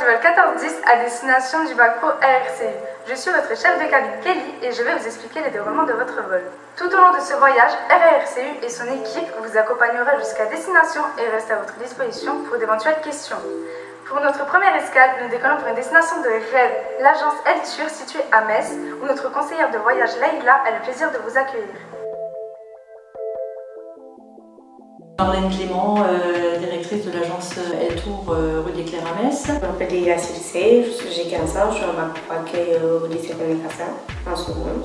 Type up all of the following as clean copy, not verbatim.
vol 1410 à destination du bac pro ARCU. Je suis votre chef de cabine Kelly et je vais vous expliquer les déroulements de votre vol. Tout au long de ce voyage, RARCU et son équipe vous accompagnera jusqu'à destination et reste à votre disposition pour d'éventuelles questions. Pour notre première escale, nous décollons pour une destination de rêve, l'agence Eltur située à Metz, où notre conseillère de voyage Leïla a le plaisir de vous accueillir. Marlène Clément, directrice de l'agence Eltur rue des Clercs à Metz. Je m'appelle Leïla Silsé, j'ai 15 ans, je suis en bac pro accueil au lycée René Cassin, en seconde.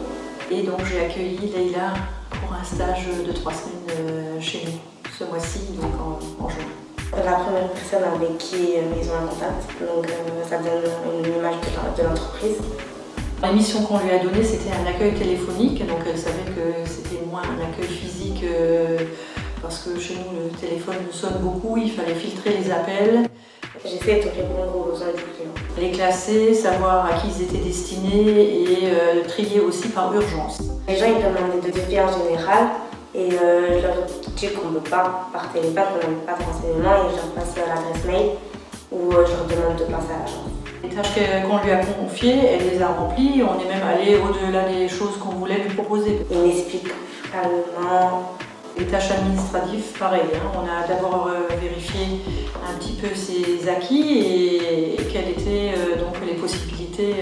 Et donc j'ai accueilli Leïla pour un stage de 3 semaines chez nous, ce mois-ci, donc en juin. La première personne avec qui ils ont un contact, donc ça donne une image de l'entreprise. La mission qu'on lui a donnée, c'était un accueil téléphonique, donc elle savait que c'était moins un accueil physique parce que chez nous le téléphone sonne beaucoup, il fallait filtrer les appels. J'essaie de répondre aux besoins du client. Les classer, savoir à qui ils étaient destinés et trier aussi par urgence. Les gens ils demandaient de devis en général et je leur dis qu'on ne peut pas par téléphone, qu'on n'a pas de renseignements et je leur passe l'adresse mail ou je leur demande de passer à l'agence. Les tâches qu'on lui a confiées, elle les a remplies, on est même allé au-delà des choses qu'on voulait lui proposer. Il m'explique calmement. Les tâches administratives, pareil, hein. On a d'abord vérifié un petit peu ses acquis et quelles étaient donc les possibilités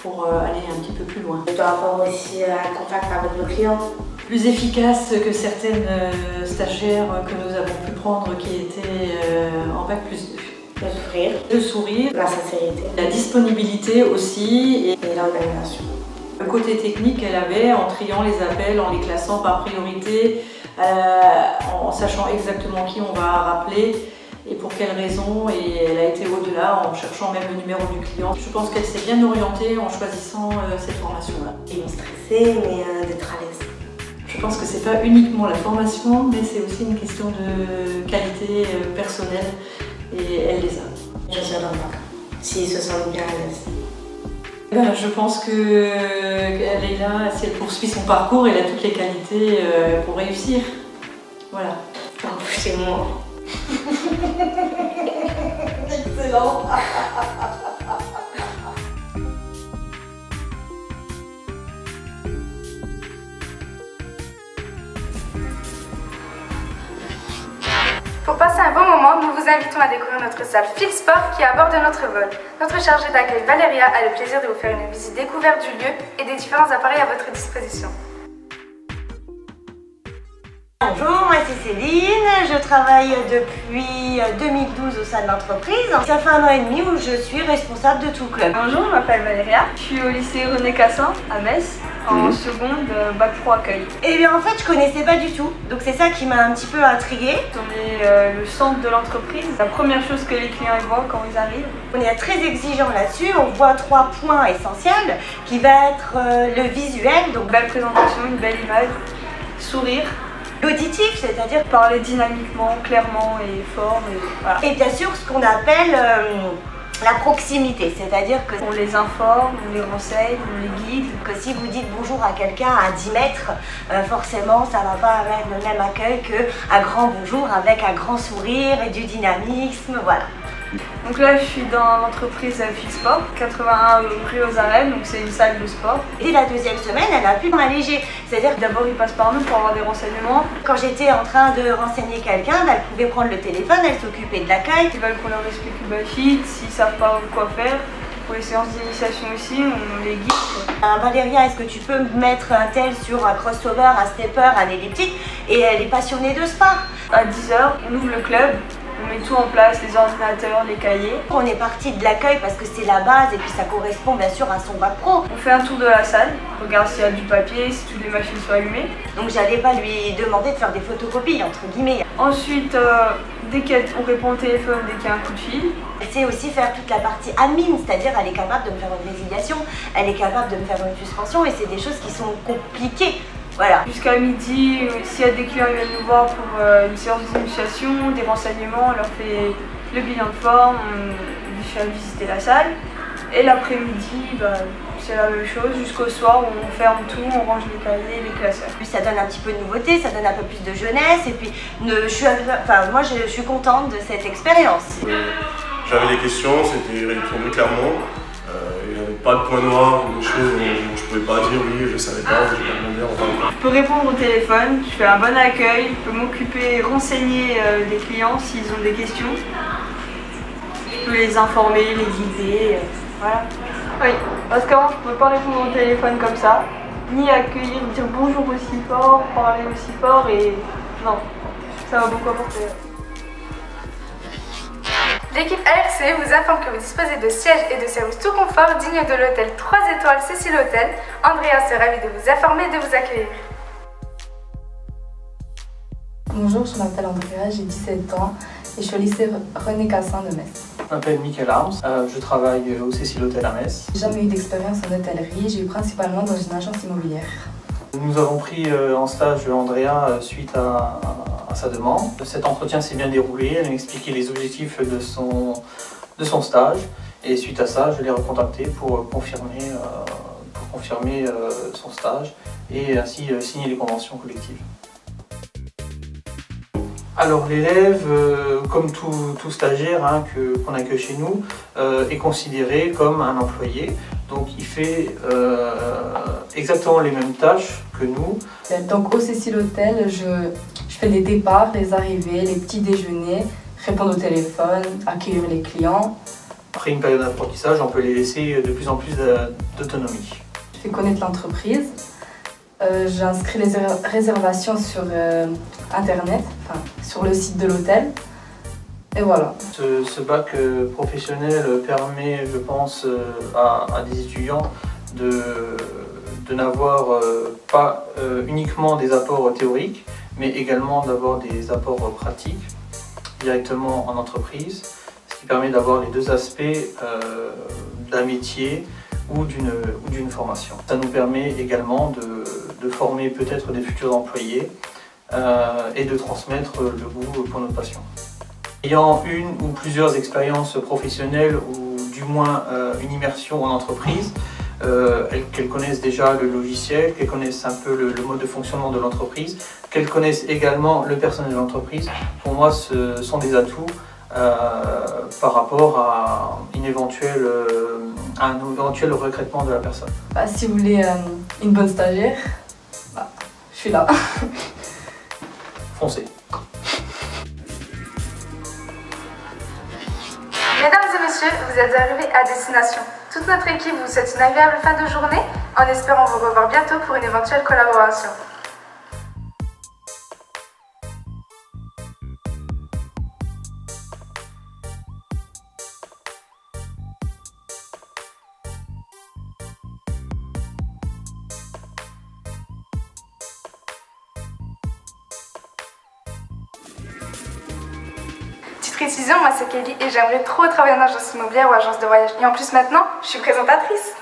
pour aller un petit peu plus loin. Je dois avoir aussi un contact avec le client. Plus efficace que certaines stagiaires que nous avons pu prendre qui étaient en bac plus 2. Le sourire, la sincérité, la disponibilité aussi et l'organisation. Le côté technique qu'elle avait en triant les appels, en les classant par priorité, en sachant exactement qui on va rappeler et pour quelles raisons, et elle a été au-delà en cherchant même le numéro du client. Je pense qu'elle s'est bien orientée en choisissant cette formation-là. Ils vont stresser, mais d'être à l'aise. Je pense que c'est pas uniquement la formation, mais c'est aussi une question de qualité personnelle et elle les a. Je suis dans le bac, s'ils se sentent bien à l'aise. Je pense que Leïla, si elle poursuit son parcours, elle a toutes les qualités pour réussir. Voilà. Chez moi. Excellent. Pour passer un bon moment, nous vous invitons à découvrir notre salle Filsport qui est à bord de notre vol. Notre chargée d'accueil Valéria a le plaisir de vous faire une visite découverte du lieu et des différents appareils à votre disposition. Bonjour, moi c'est Céline, je travaille depuis 2012 au sein de l'entreprise. Ça fait 1 an et demi où je suis responsable de tout le club. Bonjour, je m'appelle Valéria, je suis au lycée René Cassin à Metz, en seconde bac pro accueil. Et bien en fait je connaissais pas du tout, donc c'est ça qui m'a un petit peu intriguée. On est le centre de l'entreprise, la première chose que les clients voient quand ils arrivent. On est très exigeant là-dessus, on voit 3 points essentiels qui va être le visuel, donc belle présentation, une belle image, sourire. L'auditif, c'est-à-dire parler dynamiquement, clairement et fort. Voilà. Et bien sûr, ce qu'on appelle la proximité, c'est-à-dire qu'on les informe, on les renseigne, on les guide. Que si vous dites bonjour à quelqu'un à 10 mètres, forcément, ça ne va pas avoir le même accueil qu'un grand bonjour avec un grand sourire et du dynamisme, voilà. Donc là, je suis dans l'entreprise Filsport, 81 rue aux Arènes, donc c'est une salle de sport. Et la deuxième semaine, elle a pu m'alléger. C'est-à-dire que d'abord, ils passent par nous pour avoir des renseignements. Quand j'étais en train de renseigner quelqu'un, elle pouvait prendre le téléphone, elle s'occupait de l'accueil. Ils veulent qu'on leur explique le backfit, s'ils ne savent pas quoi faire. Pour les séances d'initiation aussi, on les guide. Valéria, est-ce que tu peux mettre un tel sur un crossover, un stepper, un elliptique? Et elle est passionnée de spa. À 10 h, on ouvre le club. On met tout en place, les ordinateurs, les cahiers. On est parti de l'accueil parce que c'est la base et puis ça correspond bien sûr à son bac pro. On fait un tour de la salle, on regarde s'il y a du papier, si toutes les machines sont allumées. Donc j'allais pas lui demander de faire des photocopies entre guillemets. Ensuite, dès qu'on répond au téléphone, dès qu'il y a un coup de fil. Elle sait aussi faire toute la partie admin, c'est-à-dire elle est capable de me faire une résiliation, elle est capable de me faire une suspension et c'est des choses qui sont compliquées. Voilà. Jusqu'à midi, s'il y a des clients qui viennent nous voir pour une séance d'initiation, des renseignements, on leur fait le bilan de forme, on lui fait visiter la salle. Et l'après-midi, c'est la même chose, jusqu'au soir où on ferme tout, on range les cahiers, les classeurs. Puis ça donne un petit peu de nouveauté, ça donne un peu plus de jeunesse et puis moi je suis contente de cette expérience. J'avais des questions, c'était répondre clairement. Il n'y avait pas de point noir ou des choses où je ne pouvais pas dire oui, je ne savais pas, ou je n'ai pas demandé. Enfin. Je peux répondre au téléphone, je fais un bon accueil, je peux m'occuper, renseigner les clients s'ils ont des questions. Je peux les informer, les guider, voilà. Oui, parce qu'avant je ne pouvais pas répondre au téléphone comme ça, ni accueillir, dire bonjour aussi fort, parler aussi fort et non, ça m'a beaucoup apporté. L'équipe ARCE vous informe que vous disposez de sièges et de services tout confort dignes de l'hôtel 3 étoiles Cécile Hôtel. Andrea sera ravie de vous informer et de vous accueillir. Bonjour, je m'appelle Andrea, j'ai 17 ans et je suis au lycée René Cassin de Metz. Je m'appelle Michael Arms, je travaille au Cécile Hôtel à Metz. J'ai jamais eu d'expérience en hôtellerie, j'ai eu principalement dans une agence immobilière. Nous avons pris en stage Andrea suite à sa demande. Cet entretien s'est bien déroulé, elle m'a expliqué les objectifs de son stage et suite à ça, je l'ai recontacté pour confirmer son stage et ainsi signer les conventions collectives. Alors l'élève, comme tout stagiaire qu'on accueille chez nous, est considéré comme un employé. Donc il fait exactement les mêmes tâches que nous. Donc au Cécile Hôtel, je fais les départs, les arrivées, les petits déjeuners, répondre au téléphone, accueillir les clients. Après une période d'apprentissage, on peut les laisser de plus en plus d'autonomie. Je fais connaître l'entreprise. J'inscris les réservations sur internet, enfin, sur le site de l'hôtel. Et voilà. Ce bac professionnel permet, je pense, à des étudiants de n'avoir pas uniquement des apports théoriques, mais également d'avoir des apports pratiques directement en entreprise, ce qui permet d'avoir les deux aspects d'un métier ou d'une formation. Ça nous permet également de former peut-être des futurs employés et de transmettre le goût pour notre passion. Ayant une ou plusieurs expériences professionnelles ou du moins une immersion en entreprise, qu'elles connaissent déjà le logiciel, qu'elles connaissent un peu le mode de fonctionnement de l'entreprise, qu'elles connaissent également le personnel de l'entreprise, pour moi ce sont des atouts par rapport à un éventuel recrutement de la personne. Si vous voulez une bonne stagiaire, je suis là. Foncez. Mesdames et messieurs, vous êtes arrivés à destination. Toute notre équipe vous souhaite une agréable fin de journée, en espérant vous revoir bientôt pour une éventuelle collaboration. Précision, moi c'est Kelly et j'aimerais trop travailler en agence immobilière ou agence de voyage. Et en plus maintenant, je suis présentatrice.